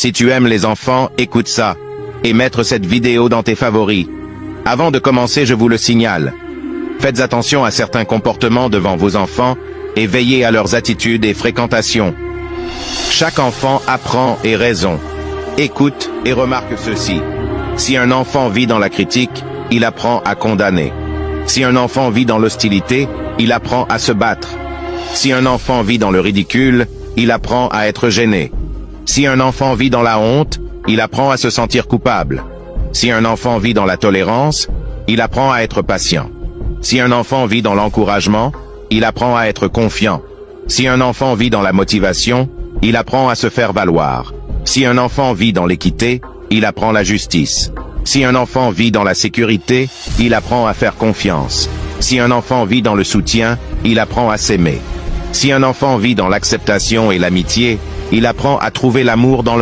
Si tu aimes les enfants, écoute ça. Et mettre cette vidéo dans tes favoris. Avant de commencer, je vous le signale. Faites attention à certains comportements devant vos enfants et veillez à leurs attitudes et fréquentations. Chaque enfant apprend et raison. Écoute et remarque ceci. Si un enfant vit dans la critique, il apprend à condamner. Si un enfant vit dans l'hostilité, il apprend à se battre. Si un enfant vit dans le ridicule, il apprend à être gêné. Si un enfant vit dans la honte, il apprend à se sentir coupable. Si un enfant vit dans la tolérance, il apprend à être patient. Si un enfant vit dans l'encouragement, il apprend à être confiant. Si un enfant vit dans la motivation, il apprend à se faire valoir. Si un enfant vit dans l'équité, il apprend la justice. Si un enfant vit dans la sécurité, il apprend à faire confiance. Si un enfant vit dans le soutien, il apprend à s'aimer. Si un enfant vit dans l'acceptation et l'amitié, il apprend à trouver l'amour dans le monde.